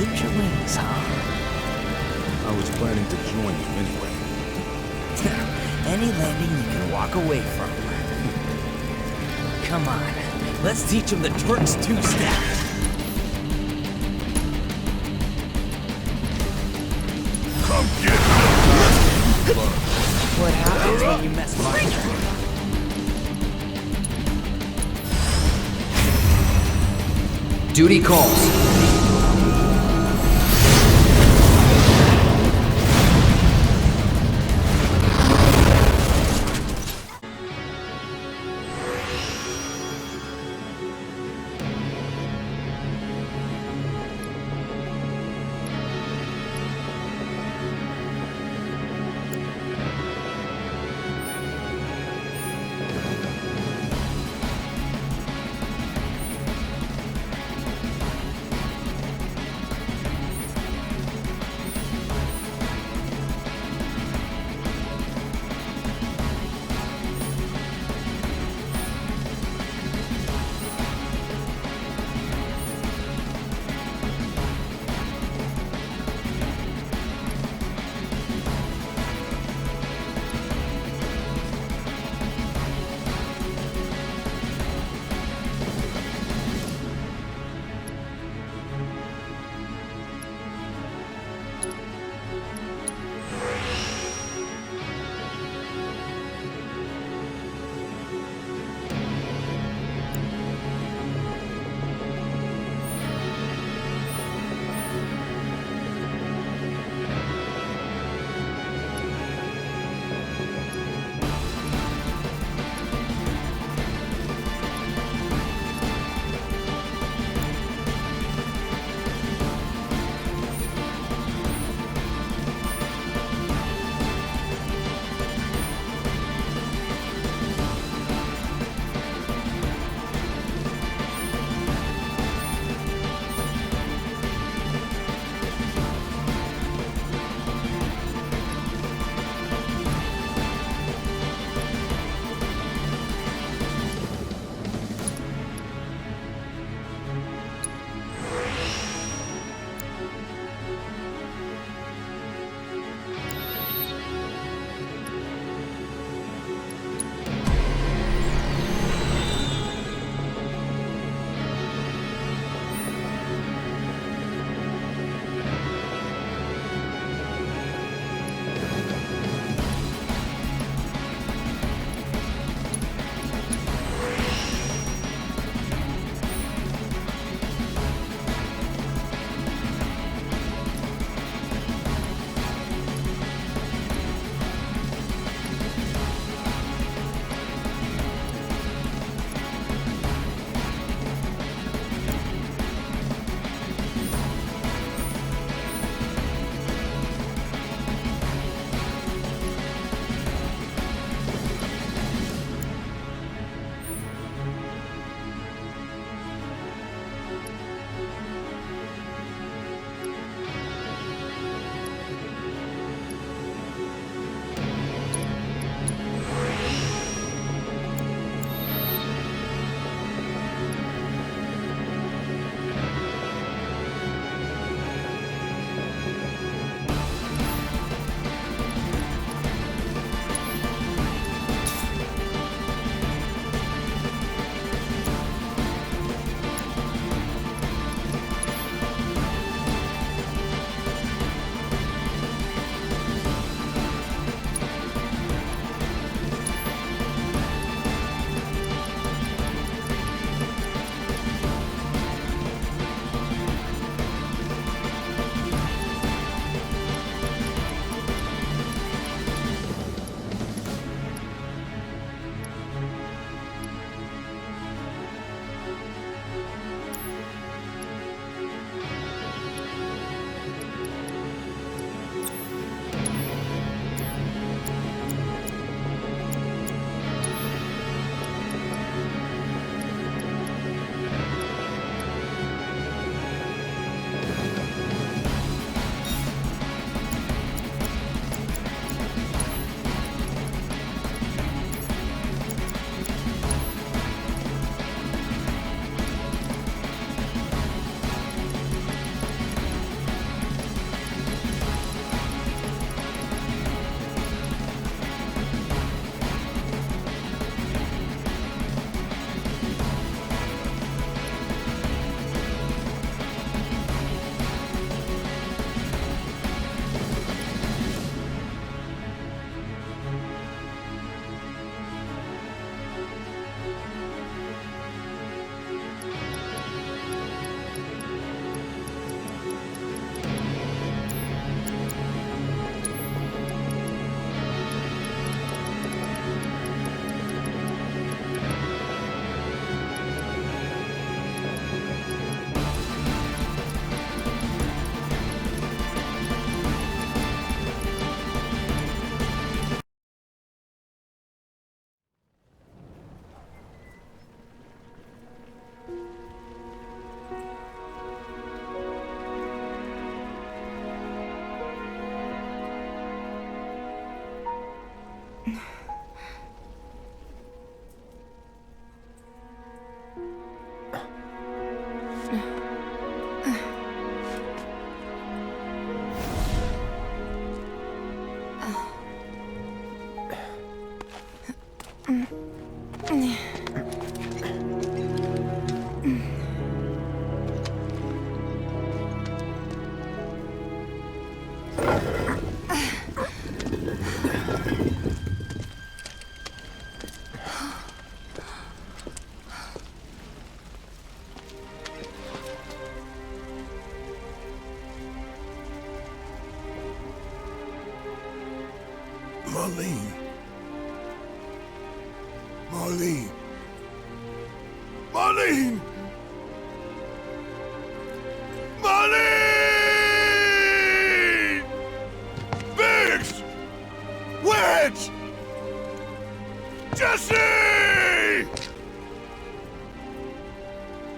lose your wings, huh? I was planning to join you anyway. Any landing you can walk away from. Come on, let's teach him the Turks two-step. Come get me! What happens when you mess with me? Duty calls. Marlene. Marlene. Marlene! Marlene! Biggs! Wedge! Jesse!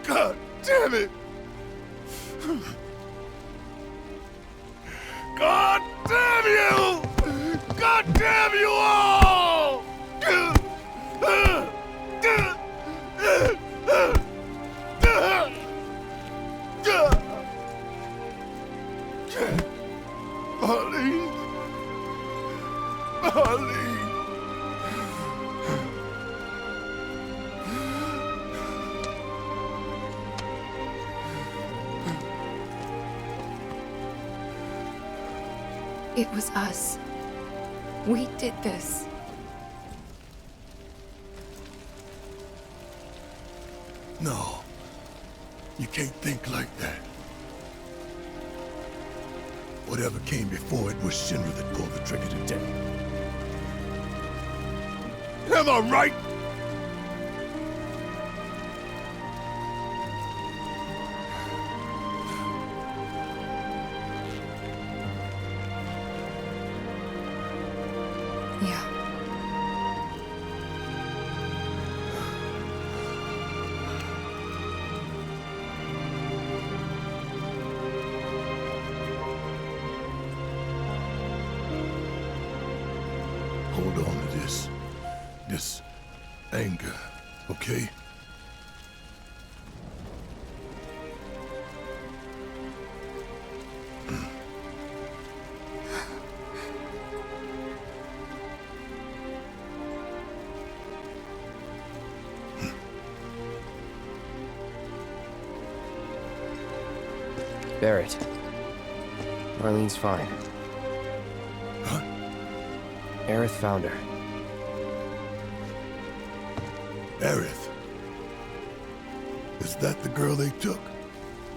God damn it! God damn you! God damn you all! Marlene! Marlene! It was us. We did this. No. You can't think like that. Whatever came before it was Shinra that pulled the trigger today. Am I right? Yeah. Hold on to this anger, okay? Barrett. Marlene's fine. Huh? Aerith found her. Aerith. Is that the girl they took?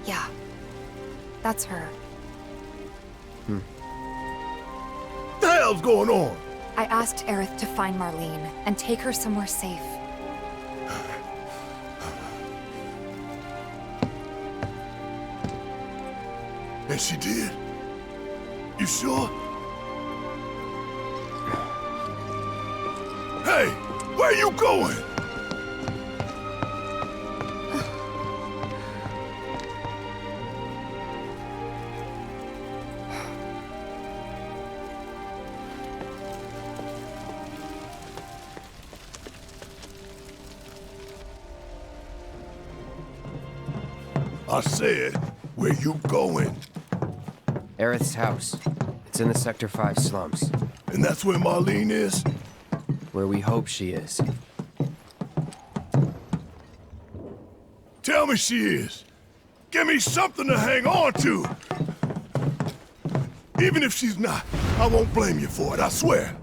Yeah. That's her. What the hell's going on? I asked Aerith to find Marlene and take her somewhere safe. And she did? You sure? Hey, where you going? I said, where you going? Aerith's house. It's in the Sector 5 slums. And that's where Marlene is? Where we hope she is. Tell me she is. Give me something to hang on to. Even if she's not, I won't blame you for it, I swear.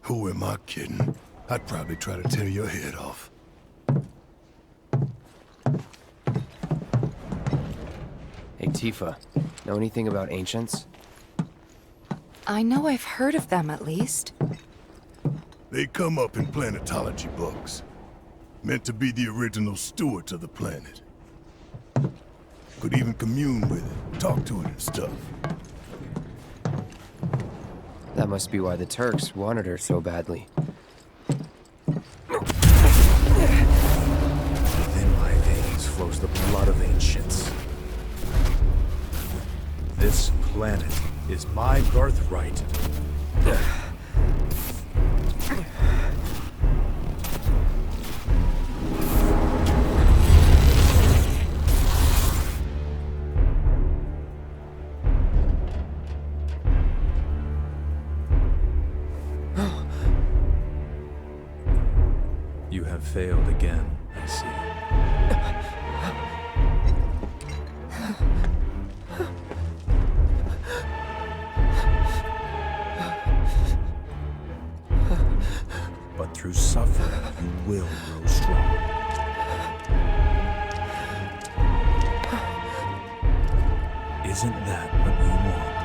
Who am I kidding? I'd probably try to tear your head off. Hey, Tifa. Know anything about ancients? I know I've heard of them, at least. They come up in planetology books. Meant to be the original stewards of the planet. Could even commune with it, talk to it and stuff. That must be why the Turks wanted her so badly. Within my veins flows the blood of ancients. This planet is my birthright. You have failed again, I see. But through suffering, you will grow strong. Isn't that what you want?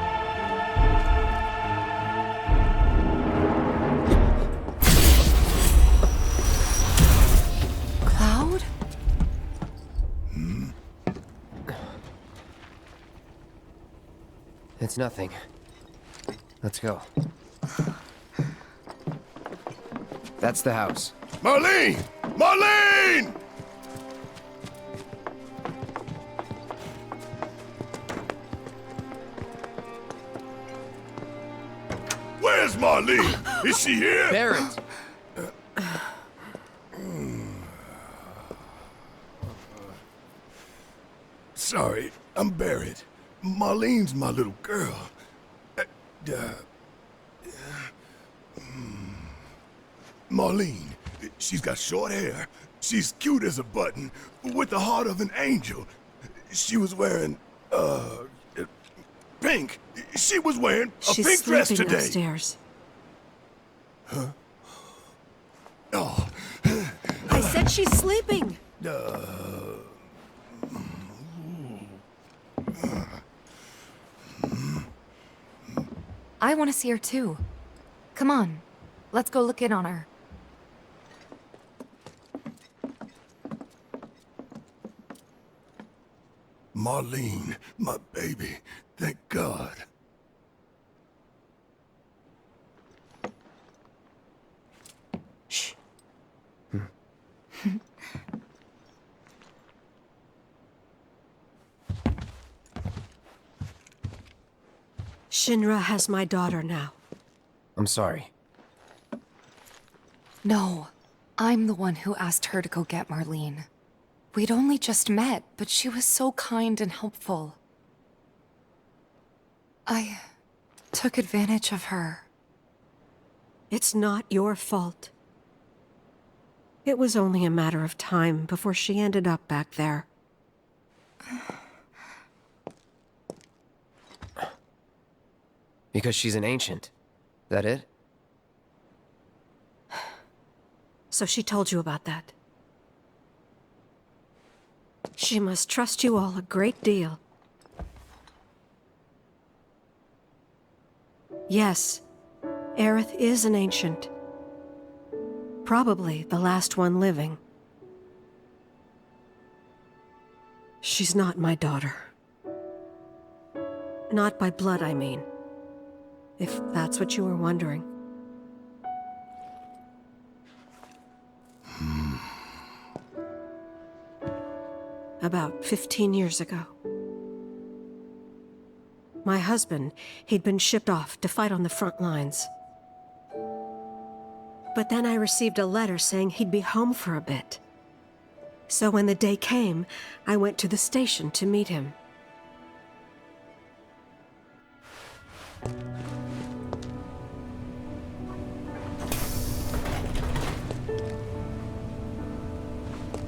Cloud? It's nothing. Let's go. That's the house. Marlene! Marlene! Where's Marlene? Is she here? Barrett! Sorry, I'm Barrett. Marlene's my little girl. Marlene, she's got short hair. She's cute as a button, with the heart of an angel. She was wearing, pink. She was wearing a She's pink dress sleeping today. upstairs. Oh, I said she's sleeping. I want to see her too. Come on, let's go look in on her. Marlene, my baby. Thank God. Shh. Shinra has my daughter now. I'm sorry. No, I'm the one who asked her to go get Marlene. We'd only just met, but she was so kind and helpful. I took advantage of her. It's not your fault. It was only a matter of time before she ended up back there. Because she's an ancient. That it? So she told you about that. She must trust you all a great deal. Yes, Aerith is an ancient. Probably the last one living. She's not my daughter. Not by blood, I mean. If that's what you were wondering. About 15 years ago. My husband, he'd been shipped off to fight on the front lines. But then I received a letter saying he'd be home for a bit. So when the day came, I went to the station to meet him.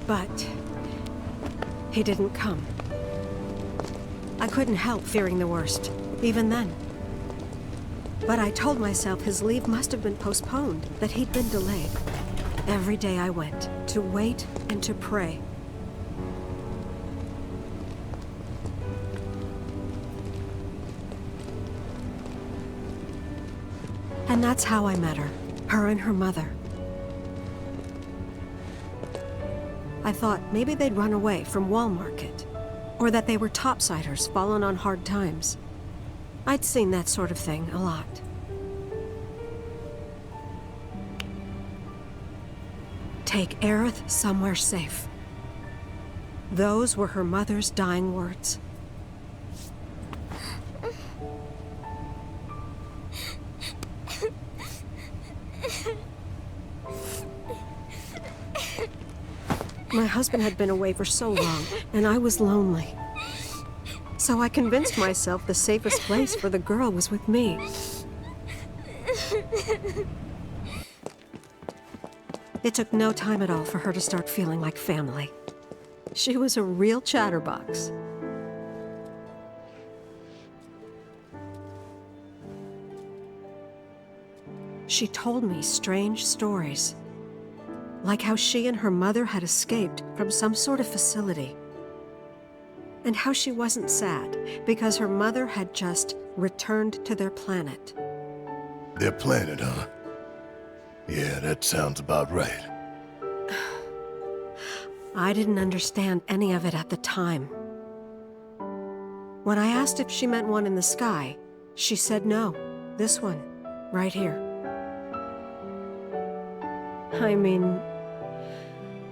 But he didn't come. I couldn't help fearing the worst, even then. But I told myself his leave must have been postponed, that he'd been delayed. Every day I went, to wait and to pray. And that's how I met her, her and her mother. I thought maybe they'd run away from Wall Market, or that they were topsiders fallen on hard times. I'd seen that sort of thing a lot. Take Aerith somewhere safe. Those were her mother's dying words. husband had been away for so long, and I was lonely. So I convinced myself the safest place for the girl was with me. It took no time at all for her to start feeling like family. She was a real chatterbox. She told me strange stories, like how she and her mother had escaped from some sort of facility, and how she wasn't sad because her mother had just returned to their planet. Their planet, huh? Yeah, that sounds about right. I didn't understand any of it at the time. When I asked if she meant one in the sky, she said no. This one, right here. I mean,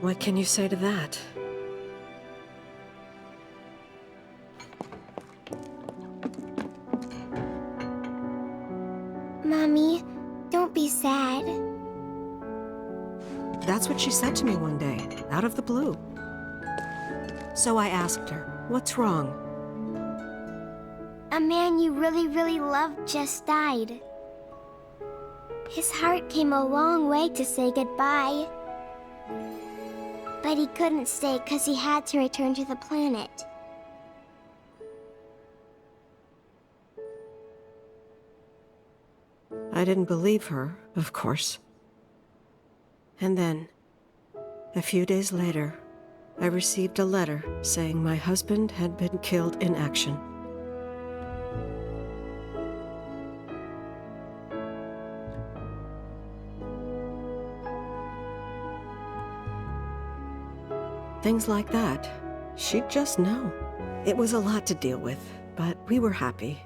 what can you say to that? Mommy, don't be sad. That's what she said to me one day, out of the blue. So I asked her, what's wrong? A man you really, really loved just died. His heart came a long way to say goodbye. But he couldn't stay because he had to return to the planet. I didn't believe her, of course. And then, a few days later, I received a letter saying my husband had been killed in action. Things like that, she'd just know. It was a lot to deal with, but we were happy.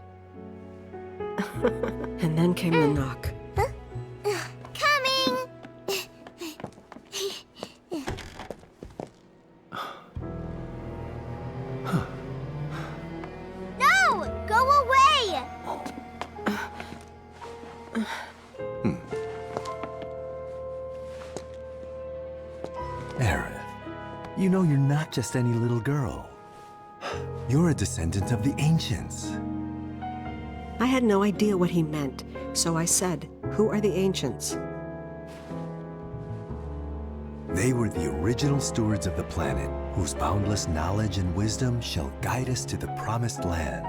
And then came the knock. Coming! No! Go away! Aerith, you know you're not just any little girl. You're a descendant of the ancients. I had no idea what he meant, so I said, "Who are the ancients?" They were the original stewards of the planet, whose boundless knowledge and wisdom shall guide us to the promised land.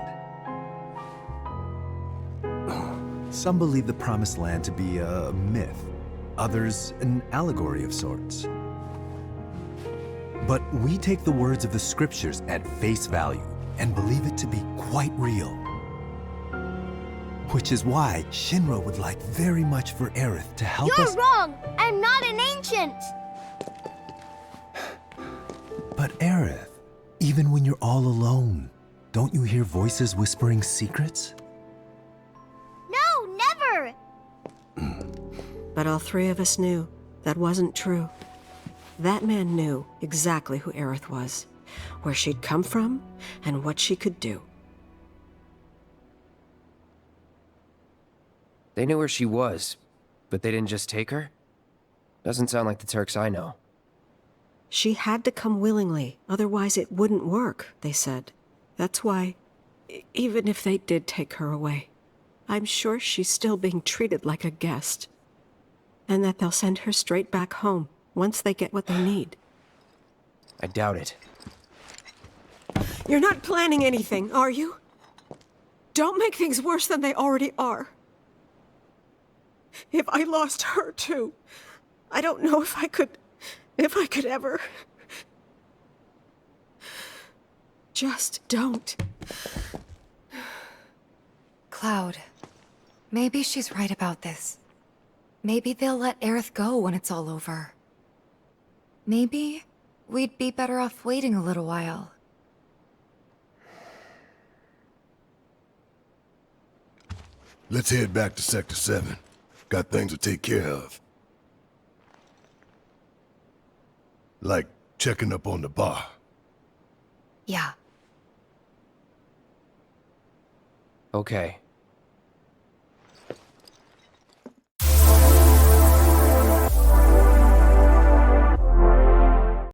Some believe the promised land to be a myth, others an allegory of sorts. But we take the words of the scriptures at face value and believe it to be quite real. Which is why Shinra would like very much for Aerith to help us— You're wrong! I'm not an ancient! But Aerith, even when you're all alone, don't you hear voices whispering secrets? No, never! But all three of us knew that wasn't true. That man knew exactly who Aerith was, where she'd come from, and what she could do. They knew where she was, but they didn't just take her? Doesn't sound like the Turks I know. She had to come willingly, otherwise it wouldn't work, they said. That's why, even if they did take her away, I'm sure she's still being treated like a guest. And that they'll send her straight back home once they get what they need. I doubt it. You're not planning anything, are you? Don't make things worse than they already are. If I lost her too, I don't know if I could ever. Just don't. Cloud, maybe she's right about this. Maybe they'll let Aerith go when it's all over. Maybe we'd be better off waiting a little while. Let's head back to Sector 7. Got things to take care of. Like checking up on the bar. Yeah. Okay.